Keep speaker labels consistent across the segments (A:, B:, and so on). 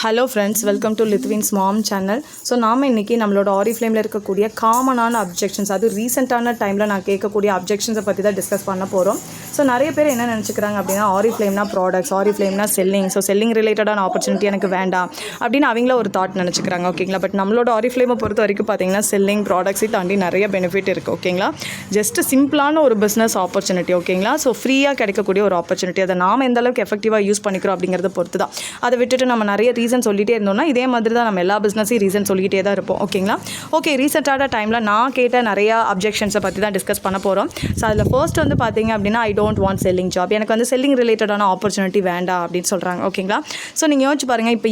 A: Hello friends, welcome to Lithvin's mom channel. So நாம் இன்றைக்கி நம்மளோட ஆரிஃப்ளேமில் இருக்கக்கூடிய காமனான அப்ஜெக்ஷன்ஸ், அது ரீசெண்டான டைமில் நான் கேட்கக்கூடிய அப்ஜெக்ஷன்ஸை பற்றி தான் டிஸ்கஸ் பண்ண போகிறோம். ஸோ நிறைய பேர் என்ன நினச்சிக்கிறாங்க அப்படின்னா, ஆரிஃப்ளேம்னா ப்ராடக்ட்ஸ், ஆரிஃப்ளேம்னா செல்லிங், ஸோ செல்லிங் ரிலேட்டடான ஆப்பர்ச்சுனிட்டி எனக்கு வேண்டாம் அப்படின்னு அவங்கள ஒரு தாட் நினச்சிக்கிறாங்க. ஓகேங்களா? பட் நம்மளோட ஆரிஃப்ளேமை பொறுத்த வரைக்கும் பார்த்தீங்கன்னா செல்லிங் ப்ராடக்ட்ஸை தாண்டி நிறைய பெனிஃபிட் இருக்குது. ஓகேங்களா? ஜஸ்ட் சிம்பிளான ஒரு பிஸ்னஸ் ஆப்பர்ச்சுனிட்டி. ஓகேங்களா? ஸோ ஃப்ரீயாக கிடைக்கக்கூடிய ஒரு ஆப்பர்ச்சுனிட்டி. அதை நாம் எந்த அளவுக்கு எஃபெக்டிவாக யூஸ் பண்ணிக்கிறோம் அப்படிங்கிறத பொறுத்து தான். அதை விட்டுட்டு நம்ம நிறைய ரீசன் சொல்லிகிட்டே இருந்தோம்னா இதே மாதிரி தான் நம்ம எல்லா பிஸ்னஸையும் ரீசன் சொல்லிகிட்டே தான் இருப்போம். ஓகேங்களா? ஓகே, ரீசெண்டான டைமில் நான் கேட்ட நிறையா அப்ஜெக்ஷன்ஸை பற்றி தான் டிஸ்கஸ் பண்ண போகிறோம். ஸோ அதில் ஃபர்ஸ்ட் வந்து பார்த்தீங்க அப்படின்னா, I don't want selling job, எனக்கு வந்து செல்லிங் ரிலேட்டடான ஆப்பர்ச்சுனிட்டி வேண்டாம் அப்படின்னு சொல்கிறாங்க. ஓகேங்களா? ஸோ நீங்கள் யோசிச்சு பாருங்கள், இப்போ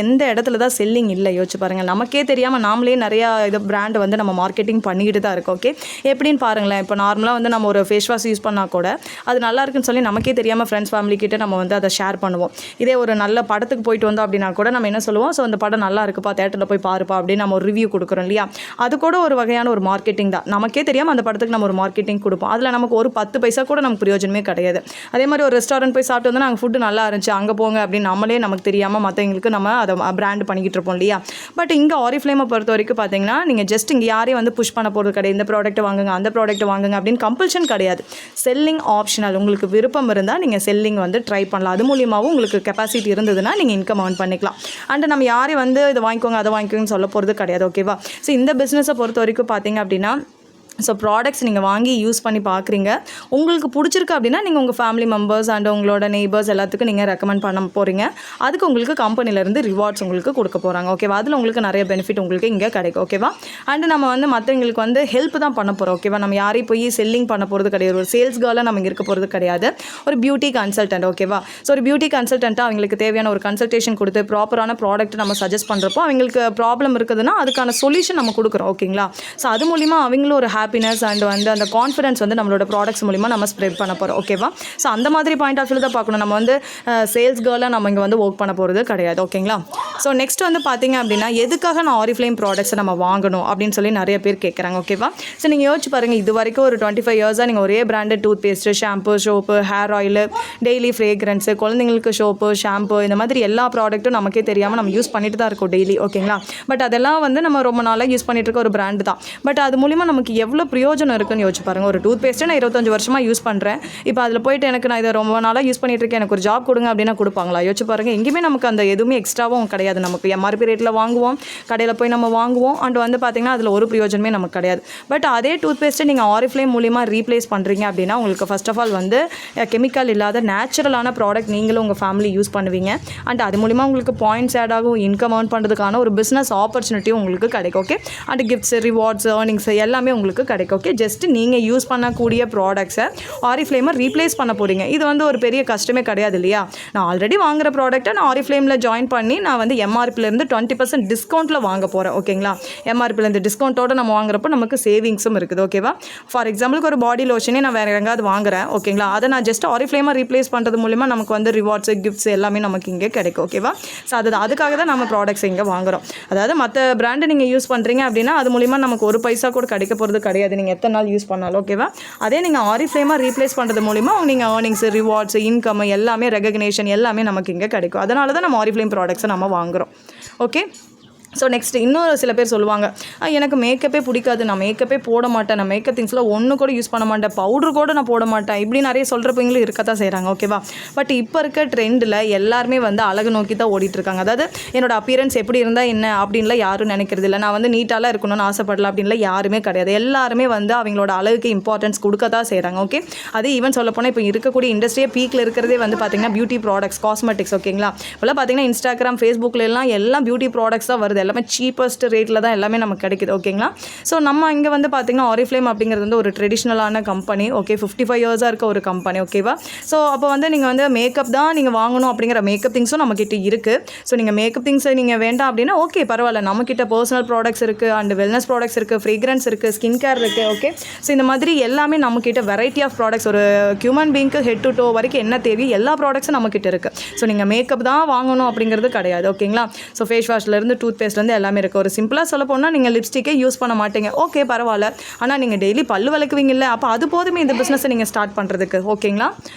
A: எந்த இடத்துல தான் செல்லிங் இல்லை யோசிச்சு பாருங்கள். நமக்கே தெரியாமல் நாமளே நிறையா இது பிராண்ட் வந்து நம்ம மார்க்கெட்டிங் பண்ணிக்கிட்டு தான் இருக்கோம். ஓகே, எப்படின்னு பாருங்களேன். இப்போ நார்மலாக வந்து நம்ம ஒரு ஃபேஸ் வாஷ் யூஸ் பண்ணால் கூட அது நல்லா இருக்குன்னு சொல்லி நமக்கே தெரியாமல் ஃப்ரெண்ட்ஸ் ஃபேமிலி கிட்ட நம்ம வந்து அதை ஷேர் பண்ணுவோம். இதே ஒரு நல்ல படத்துக்கு போயிட்டு வந்தோம் அப்படின்னா கூட நம்ம என்ன சொல்லுவோம், ஸோ அந்த படம் நல்லா இருக்குப்பா, தேட்டரில் போய் பாருப்பா அப்படின்னு நம்ம ஒரு ரிவ்யூ கொடுக்குறோம் இல்லையா? அது கூட ஒரு வகையான ஒரு மார்க்கெட்டிங் தான். நமக்கே தெரியாமல் அந்த படத்துக்கு நம்ம ஒரு மார்க்கெட்டிங் கொடுப்போம். அதில் நமக்கு ஒரு 10 பைசா கூட நமக்கு பிரயோஜனமே கிடையாது. அதே மாதிரி ஒரு ரெஸ்டாரண்ட் போய் சாப்பிட்டு வந்து நாங்கள் ஃபுட்டு நல்லா இருந்துச்சு, அங்கே போங்க அப்படின்னு நம்மளே நமக்கு தெரியாமல் மற்றவங்களுக்கு நம்ம அதை பிராண்ட் பண்ணிக்கிட்டு இருப்போம் இல்லையா? பட் இங்கே ஆரிஃப்ளேமை பொறுத்த வரைக்கும் பார்த்தீங்கன்னா, நீங்கள் ஜஸ்ட் இங்கே யாரையும் வந்து புஷ் பண்ண போகிறது கிடையாது. இந்த ப்ராடக்ட் வாங்குங்க, அந்த ப்ராடக்ட் வாங்குங்க அப்படின்னு கம்பல்ஷன் கிடையாது. Selling optional. உங்களுக்கு விருப்பம் இருந்தால் நீங்கள் செல்லிங் வந்து ட்ரை பண்ணலாம். அது மூலியமாகவும் உங்களுக்கு கெப்பாசிட்டி இருந்ததுன்னா நீங்கள் இன்கம் ஏர்ன் பண்ணிக்கலாம். அண்ட் நம்ம யாரையும் வந்து இதை வாங்கிக்கோங்க அதை வாங்கிக்கோங்கன்னு சொல்ல போகிறது கிடையாது. ஓகேவா? ஸோ இந்த பிஸ்னஸை பொறுத்த வரைக்கும் பார்த்தீங்க அப்படின்னா, ஸோ ப்ராடக்ட்ஸ் நீங்கள் வாங்கி யூஸ் பண்ணி பார்க்குறீங்க, உங்களுக்கு பிடிச்சிருக்கு அப்படின்னா நீங்கள் உங்கள் ஃபேமிலி மெம்பர்ஸ் அண்ட் உங்களோட நெய்பர்ஸ் எல்லாத்துக்கும் நீங்கள் ரெக்கமெண்ட் பண்ண போகிறீங்க. அதுக்கு உங்களுக்கு கம்பெனிலேருந்து ரிவார்ட்ஸ் உங்களுக்கு கொடுக்க போகிறாங்க. ஓகேவா? அதில் உங்களுக்கு நிறைய பெனிஃபிட் உங்களுக்கு இங்கே கிடைக்கும். ஓகேவா? அண்ட் நம்ம வந்து மற்றவங்களுக்கு வந்து ஹெல்ப் தான் பண்ண போகிறோம். ஓகேவா? நம்ம யாரையும் போய் செல்லிங் பண்ண போகிறது கிடையாது. ஒரு சேல்ஸ் கேர்லாக நம்ம இங்கே இருக்க போகிறது கிடையாது. ஒரு பியூட்டி கன்சல்டன்ட். ஓகேவா? ஸோ ஒரு பியூட்டி கன்சல்டண்ட்டாக அவங்களுக்கு தேவையான ஒரு கன்சல்டேஷன் கொடுத்து ப்ராப்பரான ப்ராடக்ட் நம்ம சஜஸ்ட் பண்ணுறப்போ அவங்களுக்கு ப்ராப்ளம் இருக்குதுன்னா அதுக்கான சொல்யூஷன் நம்ம கொடுக்குறோம். ஓகேங்களா? ஸோ அது மூலிமா அவங்களும் ஒரு ஹாப்பினஸ் அண்ட் வந்து அந்த கான்ஃபிடன்ஸ் வந்து நம்மளோட ப்ராடக்ட்ஸ் மூலிமா நம்ம ஸ்ப்ரெட் பண்ண போகிறோம். ஓகேவா? ஸோ அந்த மாதிரி பாயிண்ட் ஆஃப் வியூ தான் பார்க்கணும். நம்ம வந்து சேல்ஸ் கேர்லாக நம்ம இங்கே வந்து ஒர்க் பண்ண போகிறது கிடையாது. ஓகேங்களா? ஸோ நெக்ஸ்ட் வந்து பார்த்தீங்க அப்படின்னா, எதுக்காக நான் ஆரிஃப்ளேம் ப்ராடக்ட்ஸை நம்ம வாங்கணும் அப்படின்னு சொல்லி நிறைய பேர் கேட்குறாங்க. ஓகேவா? ஸோ நீங்கள் யோசிச்சு பாருங்கள், இது வரைக்கும் ஒரு 25 இயர்ஸாக நீங்கள் ஒரே brand toothpaste, shampoo, soap, hair oil, daily fragrance, குழந்தைங்களுக்கு சோப்பு, ஷாம்பு, இந்த மாதிரி எல்லா ப்ராடக்ட்டும் நமக்கே தெரியாமல் நம்ம யூஸ் பண்ணிட்டு தான் இருக்கோம் டெய்லி. ஓகேங்களா? பட் அதெல்லாம் வந்து நம்ம ரொம்ப நாளாக யூஸ் பண்ணிட்டு இருக்க ஒரு பிராண்டு தான். பட் அது மூலிமா நமக்கு எவ்வளோ பிரயோஜனம் இருக்குன்னு யோசிச்சு பாருங்கள். ஒரு டூத் பேஸ்ட்டை நான் 25 வருஷமாக யூஸ் பண்ணுறேன். இப்போ அதில் போயிட்டு எனக்கு நான் இதை ரொம்ப நாளாக யூஸ் பண்ணிட்டு இருக்கேன், எனக்கு ஒரு ஜாப் கொடுங்க அப்படின்னா கொடுப்பாங்களா? யோசிச்சு பாருங்கள். எங்கேயுமே நமக்கு அந்த எதுவுமே எக்ஸ்ட்ராவும் கிடையாது. நமக்கு எம்ஆர்பி ரேட்டில் வாங்குவோம், கடையில் போய் நம்ம வாங்குவோம். அண்ட் வந்து பார்த்திங்கன்னா அதில் ஒரு பிரயோஜனமே நமக்கு கிடையாது. பட் அதே டூத் பேஸ்ட்டை நீங்கள் ஆரிஃப்ளேம் மூலிமா ரீப்ளேஸ் பண்ணுறீங்க அப்படின்னா உங்களுக்கு ஃபர்ஸ்ட் ஆஃப் ஆல் வந்து கெமிக்கல் இல்லாத நேச்சுரலான ப்ராடக்ட் நீங்களும் உங்கள் ஃபேமிலி யூஸ் பண்ணுவீங்க. அண்ட் அது மூலிமா உங்களுக்கு பாயிண்ட்ஸ் ஆட் ஆகும், இன்கம் ஏர்ன் பண்ணுறதுக்கான ஒரு பிஸ்னஸ் ஆப்பர்ச்சுனிட்டியும் உங்களுக்கு கிடைக்கும். Okay? And gifts, rewards, earnings எல்லாமே உங்களுக்கு கிடைக்கும். ஓகே? ஜஸ்ட் நீங்கள் யூஸ் பண்ணக்கூடிய ப்ராடக்ட்ஸை ஆரிஃப்ளேமை ரீப்ளேஸ் பண்ண போகிறீங்க. இது வந்து ஒரு பெரிய கஷ்டமே கிடையாது இல்லையா? நான் ஆல்ரெடி வாங்குற ப்ராடக்ட்டை நான் ஆரிஃப்ளேமில் ஜாயின் பண்ணி நான் வந்து எம்ஆர்பிலேருந்து 20% டிஸ்கவுண்ட்டில் வாங்க போகிறேன். ஓகேங்களா? எம்ஆர்பிலேருந்து டிஸ்கவுண்ட்டோடு நம்ம வாங்குறப்போ நமக்கு சேவிங்ஸும் இருக்குது. ஓகேவா? ஃபார் எக்ஸாம்பிளுக்கு ஒரு பாடி லோஷனே நான் வேறு எங்காவது வாங்குறேன். ஓகேங்களா? அதை நான் ஜஸ்ட் ஆரிஃப்ளேமாக ரீப்ளேஸ் பண்ணுறது மூலிமா நமக்கு வந்து ரிவார்ட்ஸு, கிஃப்ட்ஸ் எல்லாமே நமக்கு இங்கே கிடைக்கும். ஓகேவா? ஸோ அதுக்காக தான் நம்ம ப்ராடக்ட்ஸ் இங்கே வாங்குகிறோம். அதாவது மற்ற பிராண்டு நீங்கள் யூஸ் பண்ணுறீங்க அப்படின்னா அது மூலிமா நமக்கு ஒரு பைசா கூட கிடைக்க போகிறது கிடையாது, நீங்கள் எத்தனை நாள் யூஸ் பண்ணாலும். ஓகேவா? அதே நீங்கள் ஆரிஃப்ளேமாக ரீப்ளேஸ் பண்ணுறது மூலிமா நீங்கள் ஏர்னிங்ஸ், ரிவார்ட்ஸ், இன்கம் எல்லாமே, ரெகக்னேஷன் எல்லாமே நமக்கு இங்கே கிடைக்கும். அதனால தான் நம்ம ஆரிஃப்ளேம் ப்ராடக்ட்ஸை நம்ம வாங்குகிறோம். ஓகே? ஸோ நெக்ஸ்ட் இன்னொரு சில பேர் சொல்லுவாங்க, எனக்கு மேக்கப்பே பிடிக்காது, நான் மேக்கப்பே போட மாட்டேன், நான் மேக்கப் திங்ஸில் ஒன்று கூட யூஸ் பண்ண மாட்டேன், பவுடர் கூட நான் போட மாட்டேன், இப்படி நிறைய சொல்கிறப்பங்களும் இருக்கத்தான் செய்கிறாங்க. ஓகேவா? பட் இப்போ இருக்க ட்ரெண்டில் எல்லாருமே வந்து அழகு நோக்கி தான் ஓடிட்டுருக்காங்க. அதாவது என்னோட அப்பியரன்ஸ் எப்படி இருந்தால் என்ன அப்படின்லாம் யாரும் நினைக்கிறது இல்லை. நான் வந்து நீட்டாலாம் இருக்கணும்னு ஆசைப்படலாம் அப்படின்லாம் யாருமே கிடையாது. எல்லாருமே வந்து அவங்களோட அழகுக்கு இம்பார்ட்டன்ஸ் கொடுக்க தான் செய்கிறாங்க. ஓகே? அது ஈவன் சொல்லப்போனால் இப்போ இருக்கக்கூடிய இண்டஸ்ட்ரியே பீக்கில் இருக்கிறதே வந்து பார்த்திங்கன்னா பியூட்டி ப்ராடக்ட்ஸ், காஸ்மெட்டிக்ஸ். ஓகேங்களா? இப்போலாம் பார்த்திங்கன்னா இன்ஸ்டாகிராம், ஃபேஸ்புக்கில் எல்லாம் பியூட்டி ப்ராடக்ட்ஸ் தான் வருது. எல்லாமே சீப்பஸ்ட் ரேட்டில் தான் எல்லாமே நமக்கு கிடைக்குது. ஓகேங்களா? ஸோ நம்ம இங்கே வந்து பார்த்திங்கன்னா ஆரிஃப்ளேம் அப்படிங்கிறது வந்து ஒரு ட்ரெடிஷ்னலான கம்பெனி. ஓகே? 55 இயர்ஸாக இருக்க ஒரு கம்பெனி. ஓகேவா? ஸோ அப்போ வந்து நீங்கள் வந்து மேக்கப் தான் நீங்கள் வாங்கணும் அப்படிங்கிற மேக்கப் திங்ஸும் நம்மக்கிட்ட இருக்குது. ஸோ நீங்கள் மேக்கப் திங்ஸை நீங்கள் வேண்டாம் அப்படின்னா ஓகே, பரவாயில்ல, நம்மக்கிட்ட பர்சனல் ப்ராடக்ட்ஸ் இருக்குது, அண்ட் வெல்னஸ் ப்ராடக்ட்ஸ் இருக்குது, ஃப்ரேக்ரன்ஸ் இருக்குது, ஸ்கின் கேர் இருக்குது. ஓகே? ஸோ இந்த மாதிரி எல்லாமே நம்மக்கிட்ட வெரைட்டி ஆஃப் ப்ராடக்ட்ஸ், ஒரு ஹியூமன் பீங்க்கு ஹெட் டு டோ வரைக்கும் என்ன தேவையோ எல்லா ப்ராடக்ட்ஸும் நம்மக்கிட்ட இருக்குது. ஸோ நீங்கள் மேக்கப் தான் வாங்கணும் அப்படிங்கிறது கிடையாது. ஓகேங்களா? ஸோ ஃபேஸ் வாஷ்லேருந்து டூத் பேஸ்ட்லேருந்து எல்லாமே இருக்குது. ஒரு சிம்பிளாக சொல்ல போனால் நீங்கள் லிப்ஸ்டிக்கே யூஸ் பண்ண மாட்டீங்க. ஓகே, பரவாயில்ல. ஆனால் நீங்கள் டெய்லி பல்லு விளக்குவீங்கல்ல, அப்போ அது போதுமே இந்த பிஸ்னஸை நீங்கள் ஸ்டார்ட் பண்ணுறதுக்கு. ஓகேங்களா?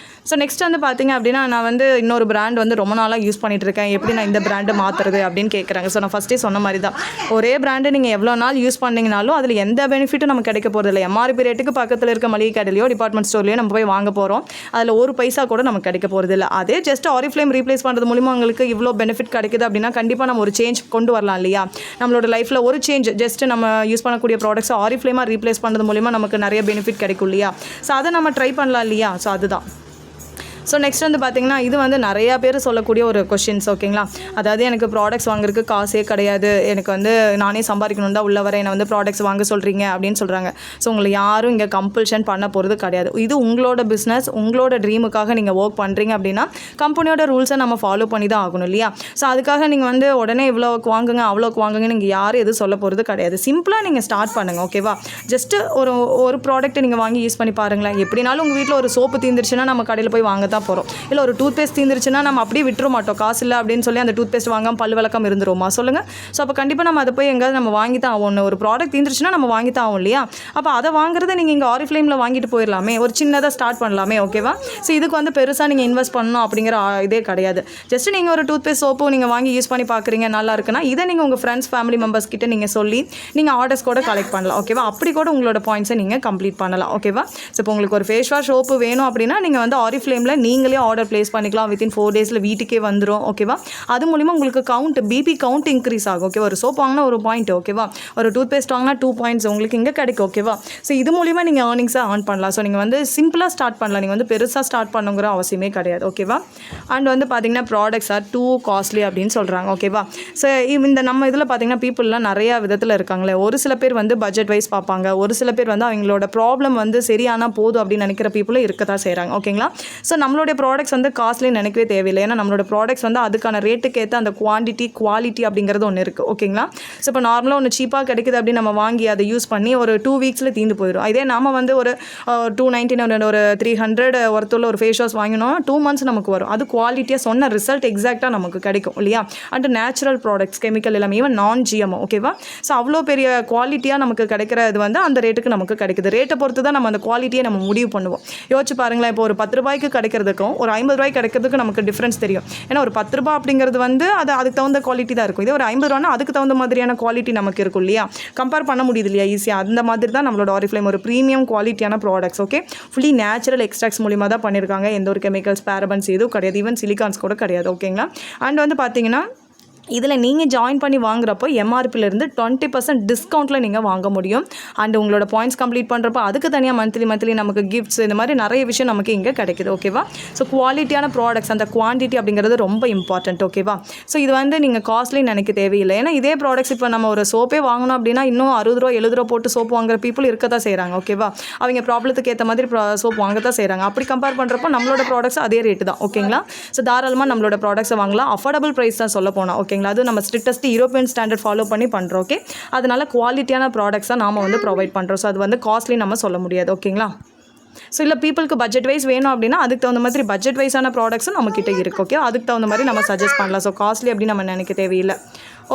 A: ஸோ நெக்ஸ்ட் வந்து பார்த்தீங்க அப்படின்னா நான் வந்து இன்னொரு பிராண்ட் வந்து ரொம்ப நாளாக யூஸ் பண்ணிட்டு இருக்கேன், எப்படி நான் இந்த பிராண்டை மாற்றுறது அப்படின்னு கேட்குறாங்க. ஸோ நான் ஃபஸ்ட்டே சொன்ன மாதிரி தான், ஒரே பிராண்டு நீங்கள் எவ்வளோ நாள் யூஸ் பண்ணிங்கனாலும் அதில் எந்த பெனிஃபிட்டும் நமக்கு கிடைக்க போகிறது இல்லை. எம்ஆர்பி ரேட்டுக்கு பக்கத்தில் இருக்க மளிகை கடையிலையோ டிபார்ட்மெண்ட் ஸ்டோர்லையோ நம்ம போய் வாங்க போகிறோம், அதில் ஒரு பைசா கூட நமக்கு கிடைக்க போகிறது இல்லை. அதே ஜஸ்ட் ஆரிஃப்ளேம் ரீப்ளேஸ் பண்ணுறது மூலிமா உங்களுக்கு இவ்வளோ பெனிஃபிட் கிடைக்குது அப்படின்னா கண்டிப்பாக நம்ம ஒரு சேஞ்ச் கொண்டு வரலாம் இல்லையா. நம்மளோட லைஃப்பில் ஒரு சேஞ்ச், ஜஸ்ட் நம்ம யூஸ் பண்ணக்கூடிய ப்ராடக்ட்ஸ் ஆரிஃப்ளேமாக ரீப்ளேஸ் பண்ணுறது மூலிமா நமக்கு நிறைய பெனிஃபிட் கிடைக்கும் இல்லையா. ஸோ அதை நம்ம ட்ரை பண்ணலாம் இல்லையா. ஸோ அதுதான். ஸோ நெக்ஸ்ட் வந்து பார்த்திங்கன்னா இது வந்து நிறையா பேர் சொல்லக்கூடிய ஒரு கொஷின்ஸ். ஓகேங்களா, அதாவது எனக்கு ப்ராடக்ட்ஸ் வாங்குறதுக்கு காசே கிடையாது, எனக்கு வந்து நானே சம்பாதிக்கணும் தான் உள்ள வர, என்னை வந்து ப்ராடக்ட்ஸ் வாங்க சொல்கிறீங்க அப்படின்னு சொல்கிறாங்க. ஸோ உங்களை யாரும் இங்கே கம்பல்ஷன் பண்ண போகிறது கிடையாது. இது உங்களோட பிஸ்னஸ், உங்களோட ட்ரீமுக்காக நீங்கள் ஒர்க் பண்ணுறீங்க அப்படின்னா கம்பெனியோட ரூல்ஸை நம்ம ஃபாலோ பண்ணி தான் ஆகணும் இல்லையா. ஸோ அதுக்காக நீங்கள் வந்து உடனே இவ்வளோக்கு வாங்குங்க அவ்வளோக்கு வாங்குங்க நீங்கள் யாரும் எதுவும் சொல்ல போகிறது கிடையாது. சிம்பிளாக நீங்கள் ஸ்டார்ட் பண்ணுங்கள். ஓகேவா, ஜஸ்ட்டு ஒரு ப்ராடக்ட்டை நீங்கள் வாங்கி யூஸ் பண்ணி பாருங்களேன். எப்படினாலும் உங்கள் வீட்டில் ஒரு சோப்பு தீர்ந்துருச்சுன்னா நம்ம கடையில் போய் வாங்க தான் போகிறோம். இல்லை ஒரு டூத் பேஸ்ட் தீர்ந்துருச்சுன்னா நம்ம அப்படியே விட்டுற மாட்டோம், காசு இல்லை அப்படின்னு சொல்லி அந்த டூத் பேஸ்ட் வாங்காமல் பல் விளக்கம் இருந்துருமா சொல்லுங்கள். ஸோ அப்போ கண்டிப்பாக நம்ம அதை போய் எங்கேயாவது நம்ம வாங்கி தான் ஆகும். ஒரு ப்ராடக்ட் தீர்ந்துருச்சுன்னா நம்ம வாங்கி தான் ஆகும் இல்லையா. அப்போ அதை வாங்குறத நீங்கள் இங்கே ஆரிஃப்ளேமில் வாங்கிட்டு போயிடலாமே, ஒரு சின்னதாக ஸ்டார்ட் பண்ணலாமே. ஓகேவா, ஸோ இதுக்கு வந்து பெருசாக நீங்கள் இன்வெஸ்ட் பண்ணணும் அப்படிங்கிற இதே கிடையாது. ஜஸ்ட் நீங்கள் ஒரு டூத் பேஸ்ட் சோப்பு நீங்கள் வாங்கி யூஸ் பண்ணி பார்க்குறீங்க, நல்லா இருக்குன்னா இதை நீங்கள் உங்கள் ஃப்ரெண்ட்ஸ் ஃபேமிலி மெம்பர்ஸ் கிட்ட நீங்கள் சொல்லி நீங்கள் ஆர்டர்ஸ் கூட கலெக்ட் பண்ணலாம். ஓகேவா, அப்படி கூட உங்களோட பாயிண்ட்ஸை நீங்கள் கம்ப்ளீட் பண்ணலாம். ஓகேவா, ஸோ இப்போ உங்களுக்கு ஒரு ஃபேஸ் வாஷ் சோப்பு வேணும் அப்படின்னா நீங்கள் வந்து ஆரிஃப்ளேமில் நீங்களே ஆர்டர் ப்ளேஸ் பண்ணிக்கலாம். வித்தின் 4 டேஸில் வீட்டுக்கே வந்துடும். ஓகேவா, அது மூலிமா உங்களுக்கு பிபி கவுண்ட் இன்க்ரீஸ் ஆகும். ஓகே, ஒரு சோப் வாங்கினா ஒரு பாயிண்ட், ஓகேவா, ஒரு டூத் பேஸ்ட் வாங்கினா 2 பாயிண்ட்ஸ் உங்களுக்கு இங்கே கிடைக்கும். ஓகேவா, ஸோ இது மூலிமா நீங்கள் ஏர்னிங்ஸை ஏர்ன் பண்ணலாம். ஸோ நீங்கள் வந்து சிம்பிளாக ஸ்டார்ட் பண்ணலாம், நீங்கள் வந்து பெருசாக ஸ்டார்ட் பண்ணுங்கிற அவசியமே கிடையாது. ஓகேவா, அண்ட் வந்து பார்த்தீங்கன்னா ப்ராடக்ட்ஸ் ஆர் டூ காஸ்ட்லி அப்படின்னு சொல்கிறாங்க. ஓகேவா, ஸோ இந்த நம்ம இதில் பார்த்தீங்கன்னா பீப்புளெலாம் நிறையா விதத்தில் இருக்காங்களே. ஒரு சில பேர் வந்து பட்ஜெட் வைஸ் பார்ப்பாங்க, ஒரு சில பேர் வந்து அவங்களோட ப்ராப்ளம் வந்து சரியானா போதும் அப்படின்னு நினைக்கிற பீப்புளும் இருக்க தான் செய்கிறாங்க. ஓகேங்களா, ஸோ நம்மளுடைய ப்ராடக்ட்ஸ் வந்து காஸ்ட்லி நினைக்கவே தேவையில்லை. ஏன்னா நம்மளோட ப்ராடக்ட்ஸ் வந்து அதுக்கான ரேட்டுக்கு ஏற்ற அந்த குவாலிட்டி அப்படிங்கிறது ஒன்று இருக்குது. ஓகேங்களா, ஸோ இப்போ நார்மலாக ஒன்று சீப்பாக கிடைக்குது அப்படின்னு நம்ம வாங்கி அதை யூஸ் பண்ணி ஒரு 2 வீக்ஸில் தீர்ந்து போயிடும். இதே நம்ம வந்து ஒரு 299 ஒரு 300 ஒருத்துள்ள ஒரு ஃபேஸ் வாஷ் வாங்கினோம் 2 மந்த்ஸ் நமக்கு வரும். அது குவாலிட்டியாக சொன்ன ரிசல்ட் எக்ஸாக்டாக நமக்கு கிடைக்கும் இல்லையா. அண்ட் நேச்சுரல் ப்ராடக்ட்ஸ், கெமிக்கல் எல்லாமே, ஈவன் non-GMO. ஓகேவா, ஸோ அவ்வளோ பெரிய குவாலிட்டியாக நமக்கு கிடைக்கிறது வந்து அந்த ரேட்டுக்கு நமக்கு கிடைக்குது. ரேட்டை பொறுத்து தான் நம்ம அந்த குவாலிட்டியை நம்ம முடிவு பண்ணுவோம். யோசிச்சு பாருங்களேன், இப்போ ஒரு 10 ரூபாய்க்கு கிடைக்கிறதுக்கும் ஒரு 50 ரூபாய்க்கு கிடைக்கிறதுக்கு நமக்கு டிஃப்ரென்ஸ் தெரியும். ஏன்னா ஒரு 10 ரூபா அப்படிங்கிறது வந்து அதுக்கு தகுந்த குவாலிட்டி தான் இருக்கும். இதே ஒரு 50 ரூபானா அதுக்கு தகுந்த மாதிரியான குவாலிட்டி நமக்கு இருக்கும் இல்லையா. கம்பேர் பண்ண முடியுது இல்லையா ஈஸியாக. அந்த மாதிரி தான் நம்மளோட ஆரிஃப்ளேம் ஒரு ப்ரீமியம் குவாலிட்டியான products. Okay, fully natural extracts மூலிமா தான் பண்ணியிருக்காங்க. எந்த ஒரு கெமிக்கல்ஸ், பேரபன்ஸ் எதுவும் கிடையாது, ஈவன் சிலிகான்ஸ் கூட கிடையாது. ஓகேங்களா, அண்ட் வந்து பார்த்தீங்கன்னா இதில் நீங்கள் ஜாயின் பண்ணி வாங்குறப்போ எம்ஆர்பியிலேருந்து 20% டிஸ்கவுண்ட்டில் நீங்கள் வாங்க முடியும். அண்ட் உங்களோட பாயிண்ட்ஸ் கம்ப்ளீட் பண்ணுறப்போ அதுக்கு தனியாக மந்த்லி நமக்கு கிஃப்ட்ஸ், இந்த மாதிரி நிறைய விஷயம் நமக்கு இங்கே கிடைக்குது. ஓகேவா, ஸோ குவாலிட்டியான ப்ராடக்ட்ஸ், அந்த குவான்டிட்டி அப்படிங்கிறது ரொம்ப இம்பார்ட்டன்ட். ஓகேவா, ஸோ இது வந்து நீங்கள் காஸ்ட்லி நினைக்க தேவையில்லை. ஏன்னா இதே ப்ராடக்ட்ஸ் இப்போ நம்ம ஒரு சோப்பே வாங்கணும் அப்படின்னா இன்னும் 60 ரூபா 70 ரூபா போட்டு சோப்பு வாங்குற பீப்புள் இருக்க தான் செய்கிறாங்க. ஓகேவா, அவங்க ப்ராப்ளத்துக்கு ஏற்ற மாதிரி சோப் வாங்க தான் செய்கிறாங்க. அப்படி கம்பேர் பண்ணுறப்போ நம்மளோட ப்ராடக்ட்ஸ் அதே ரேட்டு தான். ஓகேங்களா, ஸோ தாராளமாக நம்மளோட ப்ராடக்ட்ஸை வாங்கலாம். அஃபோர்டபுள் ப்ரைஸ் தான் சொல்ல போனால். ஓகேங்களா, அது நம்ம ஸ்ட்ரிக்டஸ்ட் யூரோப்பியன் ஸ்டாண்டர்ட் ஃபாலோ பண்ணி பண்ணுறோம். ஓகே, அதனால குவாலிட்டியான ப்ராடக்ட்ஸ் தான் நாம் வந்து ப்ரொவைட் பண்ணுறோம். ஸோ அது வந்து காஸ்ட்லி நம்ம சொல்ல முடியாது. ஓகேங்களா, ஸோ இல்லை பீப்புளுக்கு பட்ஜெட் வைஸ் வேணும் அப்படின்னா அதுக்கு தகுந்த மாதிரி பட்ஜெட் வைஸான ப்ராடக்ட்ஸும் நம்மக்கிட்ட இருக்குது. ஓகே, அதுக்கு தகுந்த மாதிரி நம்ம சஜஸ்ட் பண்ணலாம். ஸோ காஸ்ட்லி அப்படின்னு நம்ம நினைக்க தேவையில்லை.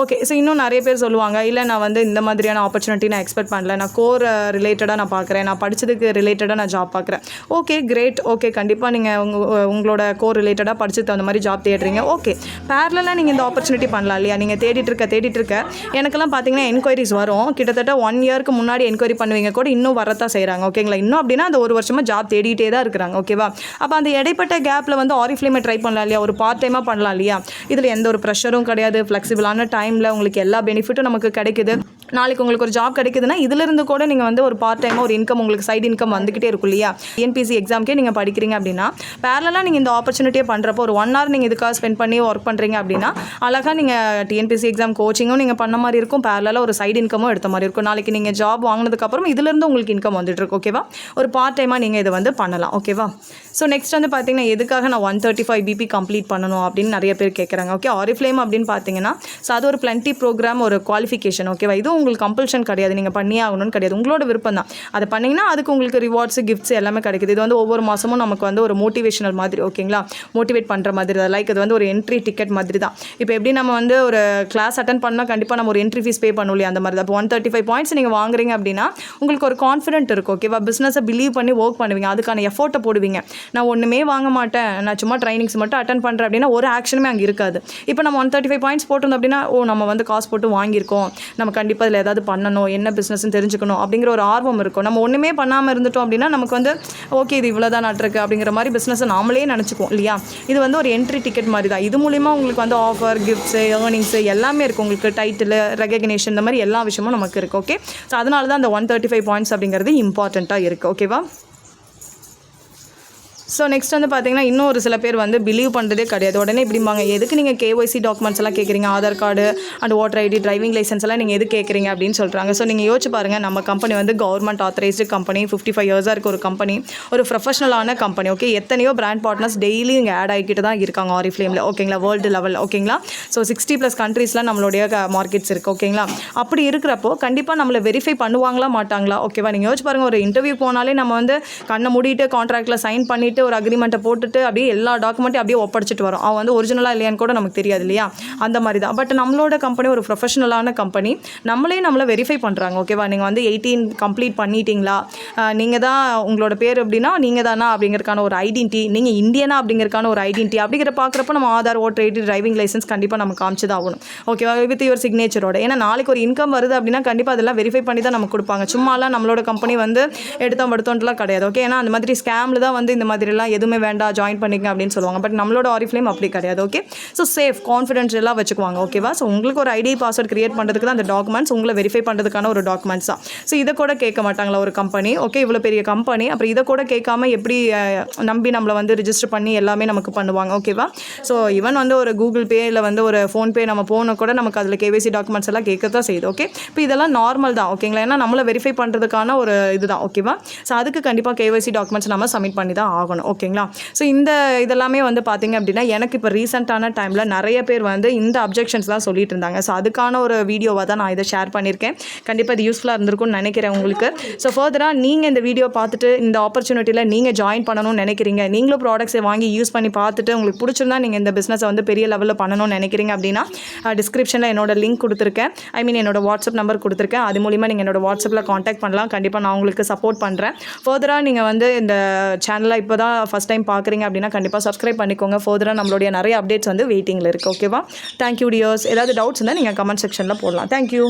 A: ஓகே, ஸோ இன்னும் நிறைய பேர் சொல்லுவாங்க, இல்லை நான் வந்து இந்த மாதிரியான ஆப்பர்ச்சுனிட்டி நான் எக்ஸ்பெக்ட் பண்ணல, நான் கோர் ரிலேட்டடாக நான் பார்க்குறேன், நான் படித்ததுக்கு ரிலேட்டடாக நான் ஜாப் பார்க்குறேன். Okay, great. ஓகே, கண்டிப்பாக நீங்கள் உங்களோட கோர் ரிலேட்டடாக படிச்சதுக்கு அந்த மாதிரி ஜாப் தேடுறீங்க. ஓகே, பேரலாக நீங்கள் இந்த ஆப்பர்ச்சுனிட்டி பண்ணலாம் இல்லையா. நீங்கள் தேடிட்டு இருக்க எனக்கெல்லாம் பார்த்தீங்கன்னா என்கொயரிஸ் வரும். கிட்டத்தட்ட 1 இயருக்கு முன்னாடி என்கொயரி பண்ணுவீங்க கூட இன்னும் வரத்தான் செய்கிறாங்க. ஓகேங்களா, இன்னும் அப்படின்னா அந்த 1 வருஷமாக ஜாப் தேடிட்டே தான் இருக்கிறாங்க. ஓகேவா, அப்போ அந்த இடைப்பட்ட கேப்பில் வந்து ஆரிஃப்ளேமை ட்ரை பண்ணலாம் இல்லையா, ஒரு பார்ட் டைமாக பண்ணலாம் இல்லையா. இதில் எந்த ஒரு ப்ரெஷரும் கிடையாது, ஃப்ளெக்சிபிளான டைமில் உங்களுக்கு எல்லா பெனிஃபிட்டும் நமக்கு கிடைக்குது. நாளைக்கு உங்களுக்கு ஒரு ஜாப் கிடைக்குதுன்னா இதிலிருந்து கூட நீங்கள் வந்து ஒரு பார்ட் டைமாக ஒரு இன்கம், உங்களுக்கு சைடு இன்கம் வந்துக்கிட்டே இருக்கும் இல்லையா. டிஎன்பிஎஸ்சி எக்ஸாம்க்கே நீங்கள் படிக்கிறீங்க அப்படின்னா பேரலாக நீங்கள் இந்த ஆப்பர்ச்சுனிட்டியை பண்ணுறப்போ ஒரு 1 hour நீங்கள் இதுக்காக ஸ்பெண்ட் பண்ணி ஒர்க் பண்ணுறீங்க அப்படின்னா அழகாக நீங்கள் டிஎன்பிஎஸ்சி எக்ஸாம் கோச்சிங்கும் நீங்கள் பண்ண மாதிரி இருக்கும், பேரலாக ஒரு சைடு இன்கமும் எடுத்த மாதிரி இருக்கும். நாளைக்கு நீங்கள் ஜாப் வாங்கினதுக்கப்புறம் இதிலிருந்து உங்களுக்கு இன்கம் வந்துட்டு இருக்கு. ஓகேவா, ஒரு பார்ட் டைமாக நீங்கள் இதை வந்து பண்ணலாம். ஓகேவா, ஸோ நெக்ஸ்ட் வந்து பார்த்தீங்கன்னா எதுக்காக நான் 135 BP கம்ப்ளீட் பண்ணணும் அப்படின்னு நிறைய பேர் கேட்குறாங்க. ஓகே, ஆரிஃப்ளேம் அப்படின்னு பார்த்தீங்கன்னா ஸோ அது ஒரு பிளண்டி ப்ரோக்ராம், ஒரு குவாலிஃபிகேஷன். ஓகேவா, இது உங்களுக்கு கம்பல்ஷன் கிடையாது, நீங்கள் பண்ணியே ஆகணும்னு கிடையாது, உங்களோட விருப்பம் தான். அதை பண்ணிங்கன்னா அதுக்கு உங்களுக்கு ரிவார்ட்ஸ் கிஃப்ட்ஸ் எல்லாமே கிடைக்குது. இது வந்து ஒவ்வொரு மாதமும் நமக்கு வந்து ஒரு மோட்டிவேஷனல் மாதிரி, ஓகேங்களா, மோட்டிவேட் பண்ணுற மாதிரி தான். லைக் இது வந்து ஒரு என்ட்ரி டிக்கெட் மாதிரி தான். இப்போ எப்படி நம்ம வந்து ஒரு கிளாஸ் அட்டன் பண்ணால் கண்டிப்பாக நம்ம ஒரு என்ட்ரி ஃபீஸ் பே பண்ணுவோம் இல்லையா, அந்த மாதிரி தான். இப்போ 135 பாயிண்ட்ஸ் நீங்கள் வாங்குறீங்க அப்படின்னா உங்களுக்கு ஒரு கான்ஃபிடென்ட் இருக்கும், ஓகேவா, பிஸ்னஸை பிலீவ் பண்ணி ஒர்க் பண்ணுவீங்க, அதுக்கான எஃபோர்ட்டை போடுவீங்க. நான் ஒன்றுமே வாங்க மாட்டேன், நான் சும்மா ட்ரைனிங்ஸ் மட்டும் அட்டன் பண்ணுறேன் அப்படின்னா ஒரு ஆக்ஷனுமே அங்கே இருக்காது. இப்போ நம்ம 135 பாயிண்ட்ஸ் போட்டோம் அப்படின்னா நம்ம வந்து காசு போட்டு வாங்கியிருக்கோம், நம்ம கண்டிப்பாக இதில் ஏதாவது பண்ணணும், என்ன பிஸ்னஸ்ன்னு தெரிஞ்சுக்கணும் அப்படிங்கிற ஒரு ஆர்வம் இருக்கும். நம்ம ஒன்றுமே பண்ணாமல் இருந்துட்டோம் அப்படின்னா நமக்கு வந்து ஓகே இது இவ்வளோ தான் நாட்டிருக்கு அப்படிங்கிற மாதிரி பிஸ்னஸை நாமளே நினச்சிக்குவோம் இல்லையா. இது வந்து ஒரு என்ட்ரி டிக்கெட் மாதிரி தான். இது மூலிமா உங்களுக்கு வந்து ஆஃபர், கிஃப்ட்ஸு, ஏர்னிங்ஸு எல்லாமே இருக்குது. உங்களுக்கு டைட்டில், ரெகக்னேஷன், இந்த மாதிரி எல்லா விஷயமும் நமக்கு இருக்குது. ஓகே, ஸோ அதனால தான் அந்த 135 பாயிண்ட்ஸ் அப்படிங்கிறது இம்பார்ட்டண்ட்டாக இருக்குது. ஓகேவா. ஸோ நெக்ஸ்ட் வந்து பார்த்தீங்கன்னா இன்னும் ஒரு சில பேர் வந்து பிலீவ் பண்ணுறதே கிடையாது. உடனே இப்படிம்பாங்க, எதுக்கு நீங்கள் KYC டாக்குமெண்ட்ஸ் எல்லாம் கேட்குறீங்க, Aadhaar card and voter ID, driving licence எல்லாம் நீங்கள் எது கேட்குறீங்க அப்படின்னு சொல்கிறாங்க. ஸோ நீங்கள் யோசிச்சு பாருங்கள், நம்ம கம்பெனி வந்து கவர்மெண்ட் ஆத்தரைஸ்டு கம்பெனி, 55 இயர்ஸாக இருக்க ஒரு கம்பெனி, ஒரு ப்ரொஃபஷனலான கம்பெனி. ஓகே, எத்தனையோ பிராண்ட் பார்ட்னர்ஸ் டெய்லி இங்கே ஆட் ஆகிக்கிட்டு தான் இருக்காங்க ஆரிஃப்ளேமில், ஓகேங்களா, வேர்ல்டு லெவல். ஓகேங்களா. ஸோ 60+ கண்ட்ரீஸ்லாம் நம்மளுடைய மார்க்கெட்ஸ் இருக்குது. ஓகேங்களா. அப்படி இருக்கிறப்போ கண்டிப்பாக நம்மளை வெரிஃபை பண்ணுவாங்களா மாட்டாங்களா. ஓகேவா. நீங்கள் யோசிச்சு பாருங்கள், ஒரு இன்டர்வியூ போனாலே நம்ம வந்து கண்ணை மூடிட்டு கான்ட்ராக்டில் சைன் பண்ணிவிட்டு ஒரு அக்ரிமெண்ட்டை போட்டுட்டு அப்படியே எல்லா டாக்குமெண்ட்டையும் அப்படியே ஒப்படைச்சிட்டு வரோம். அவன் வந்து ஒரிஜினலாக இல்லையான்னு கூட நமக்கு தெரியாது இல்லையா, அந்த மாதிரி தான். பட் நம்மளோட கம்பெனி ஒரு ப்ரொஃபஷனலான கம்பெனி, நம்மளை வெரிஃபை பண்ணுறாங்க. ஓகேவா. நீங்கள் வந்து 18 கம்ப்ளீட் பண்ணிட்டீங்களா, நீங்கள் தான் உங்களோட பேர் அப்படின்னா நீங்கள் தானா அப்படிங்கிறதுக்கான ஒரு ஐடென்டிட்டி, நீங்கள் இந்தியனா அப்படிங்கிறதுக்கான ஒரு ஐடென்டிட்டி அப்படிங்கிற பார்க்குறப்ப நம்ம Aadhaar, voter ID, driving licence கண்டிப்பாக நம்ம காமிச்சு தான் ஆகணும். ஓகேவா, வித் யுவர் சிக்னேச்சரோட. ஏன்னா நாளைக்கு ஒரு இன்கம் வருது அப்படின்னா கண்டிப்பாக அதெல்லாம் வெரிஃபை பண்ணி தான் நமக்கு கொடுப்பாங்க. சும்மாலாம் நம்மளோட கம்பெனி வந்து எடுத்தோம் படுத்தோன்ட்டுலாம் கிடையாது. ஓகே, ஏன்னா அந்த மாதிரி ஸ்கேமில் தான் வந்து இந்த மாதிரிலாம் எதுவுமே வேண்டாம் ஜாயின் பண்ணிங்க அப்படின்னு சொல்லுவாங்க. பட் நம்மளோட ஆரிஃப்ளேம் அப்படி கிடையாது. ஓகே, ஸோ சேஃப், கான்ஃபிடென்ஷியலாக வச்சுக்குவாங்க. ஓகேவா. ஸோ உங்களுக்கு ஒரு ஐடி பாஸ்வேர்ட் கிரியேட் பண்ணுறதுக்கு தான் அந்த டாக்குமெண்ட்ஸ், உங்களை வெரிஃபை பண்ணுறதுக்கான ஒரு டாக்குமெண்ட்ஸ் தான். ஸோ இதை கூட கேட்க மாட்டாங்களா ஒரு கம்பெனி. ஓகே, இவ்வளோ பெரிய கம்பெனி, அப்புறம் இதை கூட கேட்காம எப்படி நம்பி நம்மளை வந்து ரிஜிஸ்டர் பண்ணி எல்லாமே நமக்கு பண்ணுவாங்க. ஓகேவா. ஸோ ஈவன் வந்து ஒரு கூகுள் பே இல்லை வந்து ஒரு ஃபோன்பே நம்ம போனால் கூட நமக்கு அதில் KYC டாக்குமெண்ட்ஸ் எல்லாம் கேட்க தான் செய்யுது. ஓகே, இப்போ இதெல்லாம் நார்மல் தான். ஓகேங்களா. ஏன்னா நம்மளை வெரிஃபை பண்ணுறதுக்கான ஒரு இதுதான். ஓகேவா. ஸோ அதுக்கு கண்டிப்பாக KYC டாக்குமெண்ட்ஸ் நம்ம சப்மிட் பண்ணி தான் ஆகணும். ஓகேங்களா. ஸோ இதெல்லாமே வந்து பார்த்திங்க அப்படின்னா எனக்கு இப்போ ரீசெண்டான டைமில் நிறைய பேர் வந்து இந்த அப்ஜெக்ஷன்ஸ்லாம் சொல்லிட்டு இருந்தாங்க. ஸோ அதுக்கான ஒரு வீடியோவாக தான் நான் இதை ஷேர் பண்ணியிருக்கேன். கண்டிப்பாக இது யூஸ்ஃபுல்லாக இருந்திருக்கும்னு நினைக்கிறேன் உங்களுக்கு. ஸோ ஃபர்தராக நீங்கள் இந்த வீடியோ பார்த்துட்டு இந்த ஆப்பர்ச்சுனிட்டியில் நீங்கள் ஜாயின் பண்ணணும்னு நினைக்கிறீங்க, நீங்களும் ப்ராடக்ட்ஸை வாங்கி யூஸ் பண்ணி பார்த்துட்டு உங்களுக்கு பிடிச்சிருந்தா நீங்கள் இந்த பிஸ்னஸை வந்து பெரிய லெவலில் பண்ணணும்னு நினைக்கிறீங்க அப்படின்னா டிஸ்கிரிப்ஷனில் என்னோட லிங்க் கொடுத்துருக்கேன், என்னோட வாட்ஸ்அப் நம்பர் கொடுத்துருக்கேன். அது மூலிமா நீங்கள் என்னோட வாட்ஸ்அப்பில் காண்டாக்ட் பண்ணலாம். கண்டிப்பாக நான் உங்களுக்கு சப்போர்ட் பண்ணுறேன். ஃபர்தராக நீங்கள் வந்து இந்த சேனலை இப்போ தான் ஃபஸ்ட் டைம் பார்க்குறீங்க அப்படின்னா கண்டிப்பாக சப்ஸ்கிரைப் பண்ணிக்கோங்க. ஃபர்தராக நம்மளுடைய நிறைய அப்டேட்ஸ் வந்து வெயிட்டிங்கில் இருக்குது. ஓகேவா. Thank you tears. ஏதாவது டவுட்ஸ் இருந்தால் நீங்கள் கமெண்ட் செக்ஷனில் போடலாம். தேங்க்யூ.